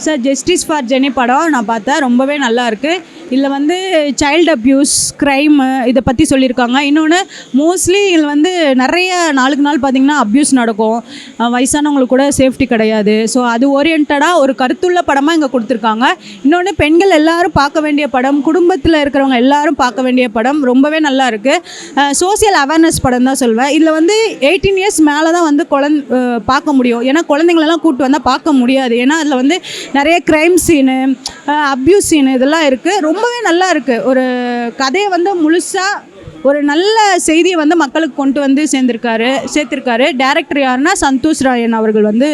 Sir justice for Jenny படம் நான் பார்த்தேன், ரொம்பவே நல்லா இருக்குது. இதில் வந்து சைல்டு அப்யூஸ், க்ரைமு இதை பற்றி சொல்லியிருக்காங்க. இன்னொன்று மோஸ்ட்லி இதில் வந்து நிறைய நாளுக்கு நாள் பார்த்திங்கன்னா அப்யூஸ் நடக்கும், வயசானவங்களுக்கு கூட சேஃப்டி கிடையாது. ஸோ அது ஓரியன்டாக ஒரு கருத்துள்ள படமாக இங்கே கொடுத்துருக்காங்க. இன்னொன்று பெண்கள் எல்லாரும் பார்க்க வேண்டிய படம், குடும்பத்தில் இருக்கிறவங்க எல்லாரும் பார்க்க வேண்டிய படம், ரொம்பவே நல்லா இருக்குது. சோசியல் அவேர்னஸ் படம் தான் சொல்வேன். இதில் வந்து 18 இயர்ஸ் மேலே தான் வந்து பார்க்க முடியும். ஏன்னா குழந்தைங்களெல்லாம் கூப்பிட்டு வந்தால் பார்க்க முடியாது. ஏன்னா அதில் வந்து நிறைய க்ரைம் சீனு, அப்யூஸ் சீனு இதெல்லாம் இருக்குது. ரொம்பவே நல்லா இருக்குது. ஒரு கதையை வந்து முழுசாக ஒரு நல்ல செய்தியை வந்து மக்களுக்கு கொண்டு வந்து சேர்த்துருக்காரு. டைரக்டர் யாருன்னா சந்தோஷ் ராயன் அவர்கள் வந்து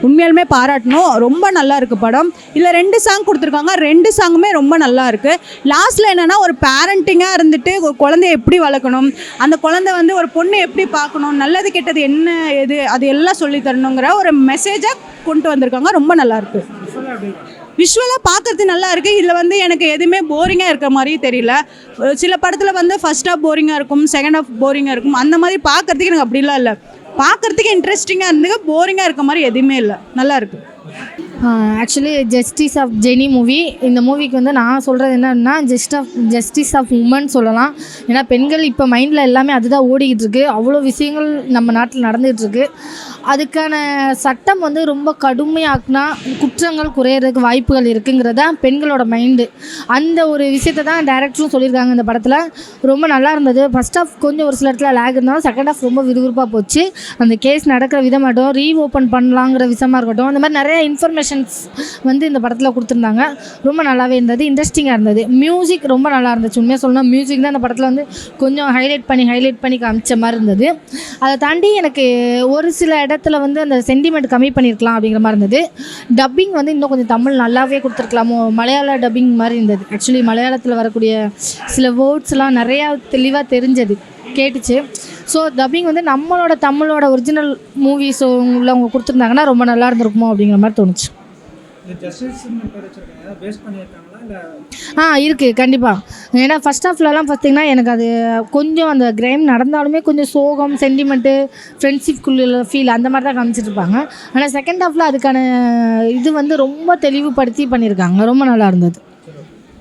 உண்மையாலுமே பாராட்டணும். ரொம்ப நல்லா இருக்குது படம். இல்லை 2 சாங் கொடுத்துருக்காங்க, 2 சாங்குமே ரொம்ப நல்லா இருக்குது. லாஸ்ட்டில் என்னென்னா ஒரு பேரண்டிங்காக இருந்துட்டு ஒரு குழந்தைய எப்படி வளர்க்கணும், அந்த குழந்தை வந்து ஒரு பொண்ணு எப்படி பார்க்கணும், நல்லது கெட்டது என்ன எது அது எல்லாம் சொல்லி தரணுங்கிற ஒரு மெசேஜாக கொண்டு வந்திருக்காங்க. ரொம்ப நல்லாயிருக்கு. விஷுவலாக பார்க்குறது நல்லா இருக்குது. இதில் வந்து எனக்கு எதுவுமே போரிங்காக இருக்கிற மாதிரி தெரியல. சில படத்தில் வந்து ஃபர்ஸ்ட் ஹாஃப் போரிங்காக இருக்கும், செகண்ட் ஹாஃப் போரிங்காக இருக்கும். அந்த மாதிரி பார்க்குறதுக்கு எனக்கு அப்படிலாம் இல்லை. பார்க்குறதுக்கு இன்ட்ரெஸ்டிங்காக இருந்துங்க, போரிங்காக இருக்க மாதிரி எதுவுமே இல்லை. நல்லா இருக்குது. Actually justice of Jenny movie. இந்த மூவிக்கு வந்து நான் சொல்கிறது என்னன்னா ஜஸ்டிஸ் ஆஃப் உமன் சொல்லலாம். ஏன்னா பெண்கள் இப்போ மைண்டில் எல்லாமே அதுதான் ஓடிக்கிட்டு இருக்குது. அவ்வளோ விஷயங்கள் நம்ம நாட்டில் நடந்துகிட்டு இருக்குது. அதுக்கான சட்டம் வந்து ரொம்ப கடுமையாக்குனா குற்றங்கள் குறையிறதுக்கு வாய்ப்புகள் இருக்குங்கிறதா பெண்களோட மைண்டு. அந்த ஒரு விஷயத்தை தான் டைரக்டரும் சொல்லியிருக்காங்க இந்த படத்தில். ரொம்ப நல்லா இருந்தது. ஃபர்ஸ்ட் ஆஃப் கொஞ்சம் ஒரு சில இடத்துல லேக் இருந்தாலும் செகண்ட் ஆஃப் ரொம்ப விறுவிறுப்பாக போச்சு. அந்த கேஸ் நடக்கிற விதமாகட்டும், ரீஓப்பன் பண்ணலாங்கிற விஷயமா இருக்கட்டும், அந்த மாதிரி நிறைய இன்ஃபர்மேஷன்ஸ் வந்து இந்த படத்தில் கொடுத்துருந்தாங்க. ரொம்ப நல்லாவே இருந்தது, இன்ட்ரெஸ்டிங்காக இருந்தது. மியூசிக் ரொம்ப நல்லா இருந்துச்சு. உண்மையாக சொல்லணும், மியூசிக் தான் இந்த படத்தில் வந்து கொஞ்சம் ஹைலைட் பண்ணி காமிச்ச மாதிரி இருந்தது. அதை தாண்டி எனக்கு ஒரு சில இடத்துல வந்து அந்த சென்டிமெண்ட் கம்மி பண்ணியிருக்கலாம் அப்படிங்கிற மாதிரி இருந்தது. டப்பிங் வந்து இன்னும் கொஞ்சம் தமிழ் நல்லாவே கொடுத்துருக்கலாமோ. மலையாள டப்பிங் மாதிரி இருந்தது. ஆக்சுவலி மலையாளத்தில் வரக்கூடிய சில வேர்ட்ஸ்லாம் நிறையா தெளிவாக தெரிஞ்சது, கேட்டுச்சு. ஸோ டப்பிங் வந்து தமிழோட ஒரிஜினல் மூவிஸ் உள்ளவங்க கொடுத்துருந்தாங்கன்னா ரொம்ப நல்லா இருந்திருக்குமோ அப்படிங்கிற மாதிரி தோணுச்சு. இருக்குது கண்டிப்பாக. ஏன்னா ஃபஸ்ட் ஹாஃப்லலாம் பார்த்திங்கன்னா எனக்கு அது கொஞ்சம் அந்த கிரைம் நடந்தாலுமே கொஞ்சம் சோகம், சென்டிமெண்ட்டு, ஃப்ரெண்ட்ஷிப்குள்ள ஃபீல் அந்த மாதிரி தான் காமிச்சிட்ருப்பாங்க. ஆனால் செகண்ட் ஹாஃபில் அதுக்கான இது வந்து ரொம்ப தெளிவுபடுத்தி பண்ணியிருக்காங்க. ரொம்ப நல்லா இருந்தது.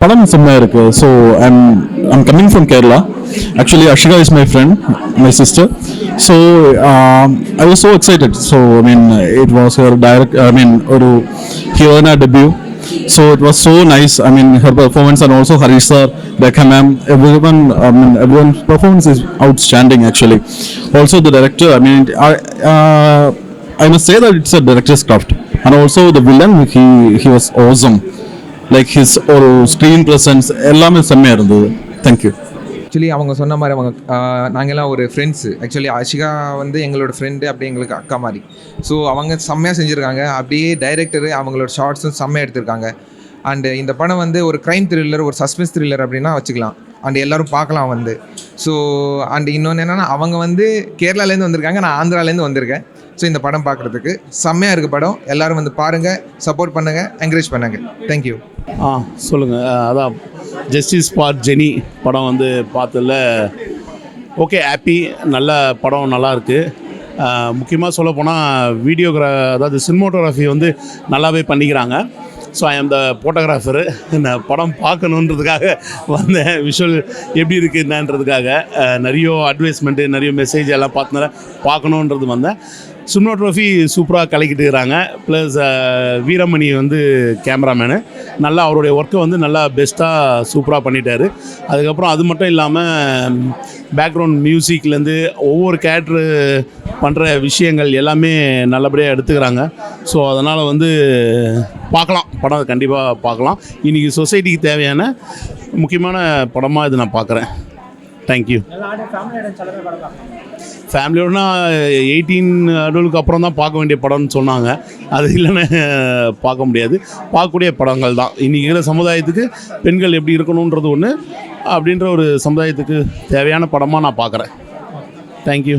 படம் செம்மையாக இருக்குது. So I'm coming from Kerala. Actually, Ashika is my friend, my sister. So I was so excited. So I mean, it was her her debut. So it was so nice. I mean, her performance and also Harish sir, Becca ma'am, everyone's performance is outstanding actually. Also the director. I mean, I must say that it's a director's craft. And also the villain, he was awesome. Like his screen presence எல்லாமே செம்மையாக இருந்தது. Thank you. Actually அவங்க சொன்ன மாதிரி நாங்கள்லாம் ஒரு friends. Actually Ashika வந்து எங்களோட ஃப்ரெண்டு, அப்படியே எங்களுக்கு அக்கா மாதிரி. ஸோ அவங்க செம்மையாக செஞ்சுருக்காங்க. அப்படியே டைரக்டரு அவங்களோட ஷார்ட்ஸும் செம்மையாக எடுத்திருக்காங்க. அண்டு இந்த படம் வந்து ஒரு க்ரைம் த்ரில்லர், ஒரு சஸ்பென்ஸ் த்ரில்லர் அப்படின்னா வச்சுக்கலாம். அண்ட் எல்லோரும் பார்க்கலாம் வந்து. ஸோ அண்டு இன்னொன்று என்னென்னா, அவங்க வந்து கேரளாலேருந்து வந்திருக்காங்க, நான் ஆந்திராலேருந்து வந்திருக்கேன். ஸோ இந்த படம் பார்க்குறதுக்கு செம்மையாக இருக்குது படம். எல்லோரும் வந்து பாருங்கள், சப்போர்ட் பண்ணுங்கள், என்கரேஜ் பண்ணுங்கள். தேங்க்யூ. சொல்லுங்கள். அதான் ஜஸ்டிஸ் ஃபார் ஜெனி படம் வந்து பார்த்ததில் ஓகே, ஹாப்பி. நல்ல படம், நல்லா இருக்குது. முக்கியமாக சொல்லப்போனால் அதாவது சினிமோட்டோகிராஃபி வந்து நல்லாவே பண்ணிக்கிறாங்க. ஸோ ஐ ஆம் த ஃபோட்டோகிராஃபரு. இந்த படம் பார்க்கணுன்றதுக்காக வந்தேன். விஷுவல் எப்படி இருக்குது என்னன்றதுக்காக நிறைய அட்வைஸ்மெண்ட்டு, நிறைய மெசேஜ் எல்லாம் பார்க்கணுன்றது வந்தேன். சினிமோட்டோகிராஃபி சூப்பராக கலக்கிட்டு இருக்கிறாங்க. ப்ளஸ் வீரமணி வந்து கேமராமேனு நல்லா அவருடைய ஒர்க்கை வந்து நல்லா பெஸ்ட்டாக சூப்பராக பண்ணிட்டார். அதுக்கப்புறம் அது மட்டும் இல்லாமல் பேக்ரவுண்ட் மியூசிக்லேருந்து ஒவ்வொரு கேரக்டரு பண்ணுற விஷயங்கள் எல்லாமே நல்லபடியாக எடுத்துக்கிறாங்க. ஸோ அதனால் வந்து பார்க்கலாம், படம் கண்டிப்பாக பார்க்கலாம். இன்றைக்கி சொசைட்டிக்கு தேவையான முக்கியமான படமாக இது நான் பார்க்குறேன். தேங்க்யூ. ஃபேமிலியோடனா 18 அடல்ட்டுக்கு அப்புறம் தான் பார்க்க வேண்டிய படம்னு சொன்னாங்க. அது இல்லைன்னு பார்க்க முடியாது. பார்க்கக்கூடிய படங்கள் தான். இன்றைக்கி இருக்கிற சமுதாயத்துக்கு பெண்கள் எப்படி இருக்கணுன்றது ஒன்று அப்படின்ற ஒரு சமுதாயத்துக்கு தேவையான படமாக நான் பார்க்குறேன். தேங்க்யூ.